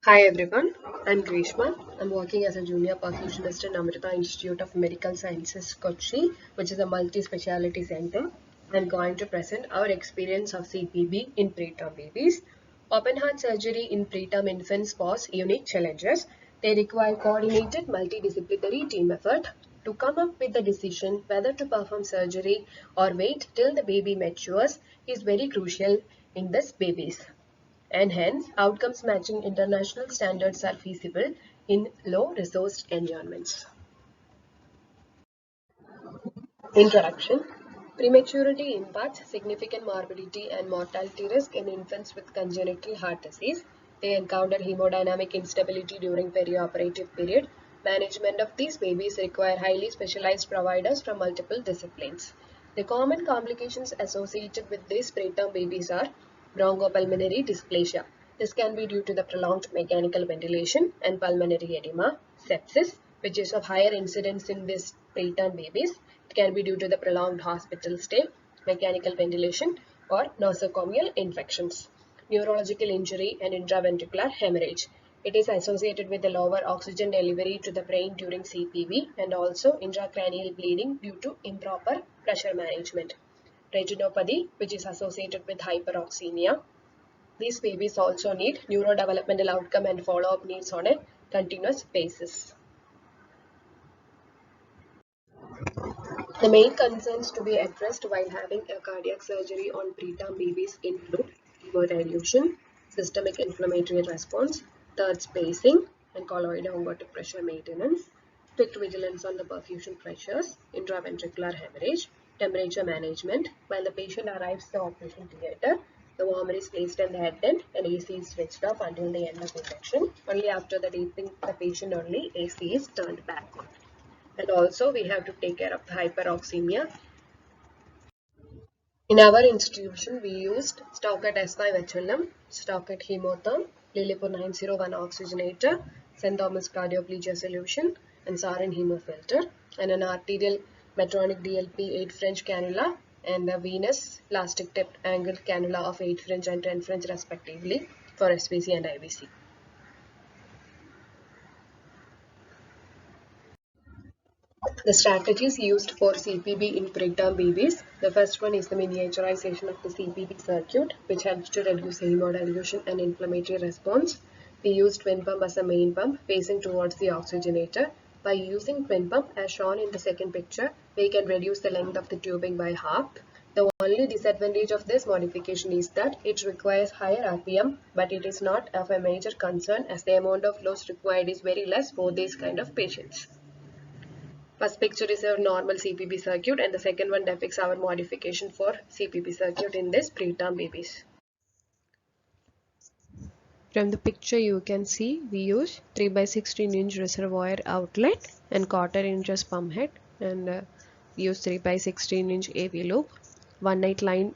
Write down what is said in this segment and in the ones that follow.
Hi everyone, I'm Grishma. I'm working as a junior perfusionist in Amrita Institute of Medical Sciences, Kochi, which is a multi-speciality center. I'm going to present our experience of CPB in preterm babies. Open heart surgery in preterm infants pose unique challenges. They require coordinated multidisciplinary team effort to come up with the decision whether to perform surgery or wait till the baby matures is very crucial in these babies, and hence outcomes matching international standards are feasible in low-resourced environments. Introduction. Prematurity impacts significant morbidity and mortality risk in infants with congenital heart disease. They encounter hemodynamic instability during perioperative period. Management of these babies require highly specialized providers from multiple disciplines. The common complications associated with these preterm babies are bronchopulmonary dysplasia. This can be due to the prolonged mechanical ventilation and pulmonary edema, sepsis, which is of higher incidence in these preterm babies. It can be due to the prolonged hospital stay, mechanical ventilation, or nosocomial infections. Neurological injury and intraventricular hemorrhage. It is associated with the lower oxygen delivery to the brain during CPV and also intracranial bleeding due to improper pressure management. Retinopathy, which is associated with hyperoxemia. These babies also need neurodevelopmental outcome and follow-up needs on a continuous basis. The main concerns to be addressed while having a cardiac surgery on preterm babies include hemodilution, systemic inflammatory response, third spacing, and colloidal oncotic pressure maintenance, strict vigilance on the perfusion pressures, intraventricular hemorrhage, temperature management. While the patient arrives at the operation theatre, the warmer is placed in the head end and AC is switched off until the end of injection. Only after the taping the patient only AC is turned back on. And also we have to take care of the hyperoxemia. In our institution, we used Stockert S5HLM, Stockert Hemotherm, Lilipur 901 oxygenator, St. Thomas cardioplegia solution, and Sarin hemofilter, and an arterial Medtronic DLP 8 French cannula, and a venous plastic tipped angled cannula of 8 French and 10 French respectively for SVC and IVC. The strategies used for CPB in preterm babies. The first one is the miniaturization of the CPB circuit, which helps to reduce hemodilution and inflammatory response. We use twin pump as a main pump facing towards the oxygenator. By using twin pump as shown in the second picture, we can reduce the length of the tubing by half. The only disadvantage of this modification is that it requires higher RPM, but it is not of a major concern as the amount of loss required is very less for these kind of patients. First picture is our normal CPB circuit and the second one depicts our modification for CPB circuit in this preterm babies. From the picture you can see we use 3 by 16 inch reservoir outlet and 1/4 inch as pump head, and we use 3 by 16 inch AV loop. 1/8 line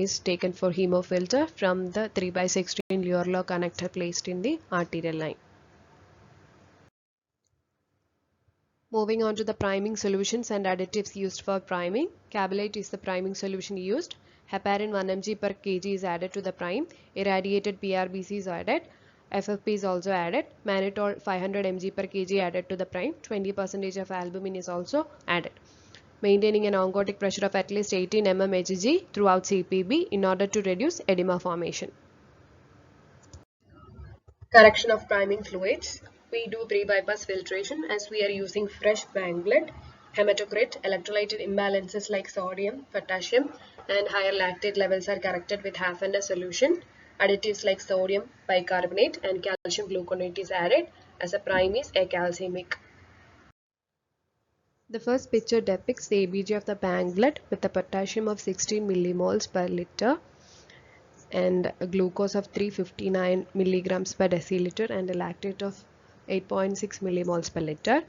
is taken for hemofilter from the 3 by 16 Luerlo connector placed in the arterial line. Moving on to the priming solutions and additives used for priming. Cabalate is the priming solution used. Heparin 1 mg per kg is added to the prime. Irradiated PRBC is added. FFP is also added. Mannitol 500 mg per kg added to the prime. 20% of albumin is also added. Maintaining an oncotic pressure of at least 18 mm Hg throughout CPB in order to reduce edema formation. Correction of priming fluids. We do pre-bypass filtration as we are using fresh bank blood. Hematocrit, electrolyte imbalances like sodium, potassium, and higher lactate levels are corrected with half and a solution. Additives like sodium bicarbonate and calcium gluconate is added as a prime is acalcemic. The first picture depicts the ABG of the bank blood with a potassium of 16 millimoles per liter and a glucose of 359 milligrams per deciliter and a lactate of 8.6 millimoles per liter.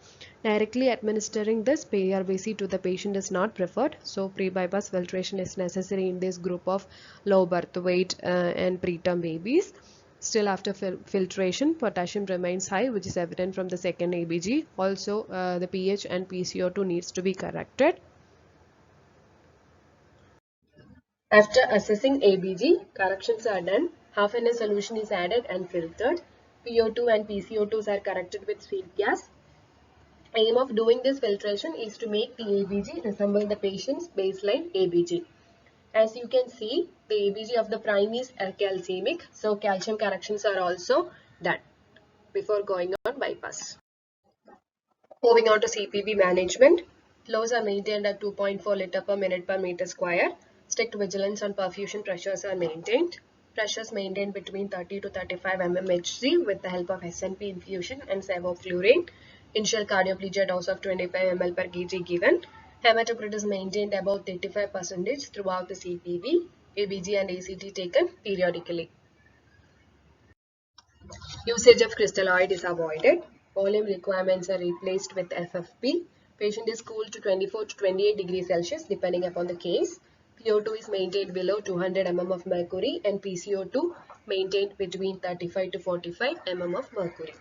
Directly administering this PRBC to the patient is not preferred, so pre-bypass filtration is necessary in this group of low birth weight and preterm babies. Still after filtration, potassium remains high, which is evident from the second ABG. Also, the pH and PCO2 needs to be corrected. After assessing ABG, corrections are done. Half NA solution is added and filtered. PO2 and PCO2s are corrected with sweet gas. Aim of doing this filtration is to make the ABG resemble the patient's baseline ABG. As you can see, the ABG of the prime is calcemic, so calcium corrections are also done before going on bypass. Moving on to CPB management, flows are maintained at 2.4 liter per minute per meter square. Strict vigilance on perfusion pressures are maintained. Pressures maintained between 30 to 35 mmHg with the help of SNP infusion and sevoflurane. Initial cardioplegia dose of 25 ml per kg given. Hematocrit is maintained above 35% throughout the CPB. ABG and ACT taken periodically. Usage of crystalloid is avoided. Volume requirements are replaced with FFP. Patient is cooled to 24 to 28 degrees Celsius depending upon the case. PO2 is maintained below 200 mm of mercury and PCO2 maintained between 35 to 45 mm of mercury.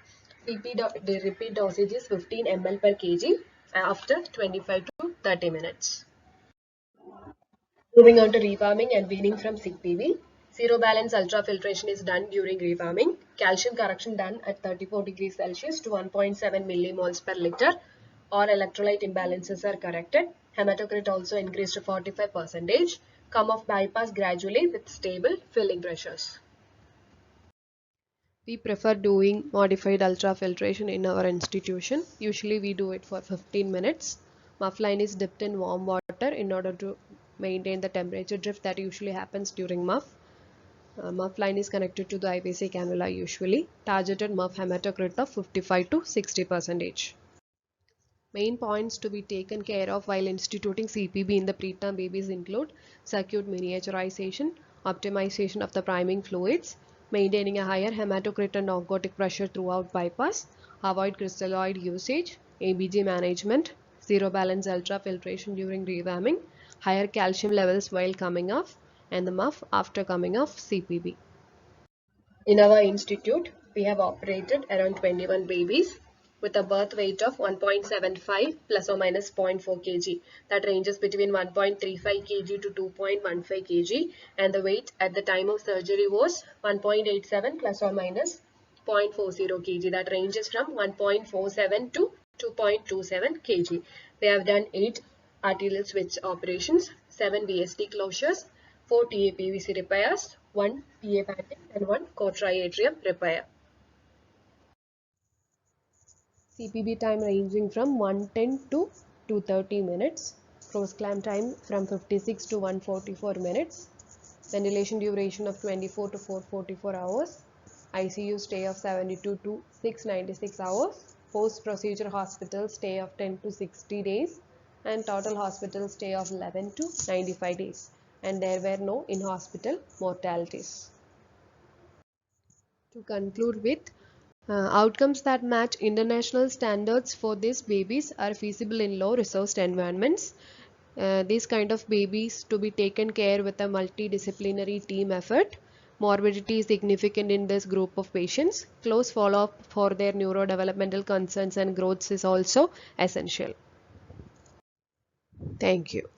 The repeat dosage is 15 ml per kg after 25 to 30 minutes. Moving on to rewarming and weaning from CPB. Zero balance ultrafiltration is done during rewarming. Calcium correction done at 34 degrees Celsius to 1.7 millimoles per liter. All electrolyte imbalances are corrected. Hematocrit also increased to 45%. Come off bypass gradually with stable filling pressures. We prefer doing modified ultrafiltration in our institution. Usually we do it for 15 minutes. Muff line is dipped in warm water in order to maintain the temperature drift that usually happens during muff. Muff line is connected to the IVC cannula usually. Targeted muff hematocrit of 55 to 60%. Main points to be taken care of while instituting CPB in the preterm babies include circuit miniaturization, optimization of the priming fluids, maintaining a higher hematocrit and oncotic pressure throughout bypass, avoid crystalloid usage, ABG management, zero balance ultrafiltration during rewarming, higher calcium levels while coming off, and the muff after coming off CPB. In our institute, we have operated around 21 babies with a birth weight of 1.75 plus or minus 0.4 kg. That ranges between 1.35 kg to 2.15 kg, and the weight at the time of surgery was 1.87 plus or minus 0.40 kg. That ranges from 1.47 to 2.27 kg. We have done 8 arterial switch operations, 7 VSD closures, 4 TAPVC repairs, 1 PA banding and 1 cotriatrium repair. CPB time ranging from 110 to 230 minutes. Close clamp time from 56 to 144 minutes. Ventilation duration of 24 to 444 hours. ICU stay of 72 to 696 hours. Post-procedure hospital stay of 10 to 60 days. And total hospital stay of 11 to 95 days. And there were no in-hospital mortalities. To conclude with, outcomes that match international standards for these babies are feasible in low-resourced environments. These kind of babies to be taken care with a multidisciplinary team effort. Morbidity is significant in this group of patients. Close follow-up for their neurodevelopmental concerns and growths is also essential. Thank you.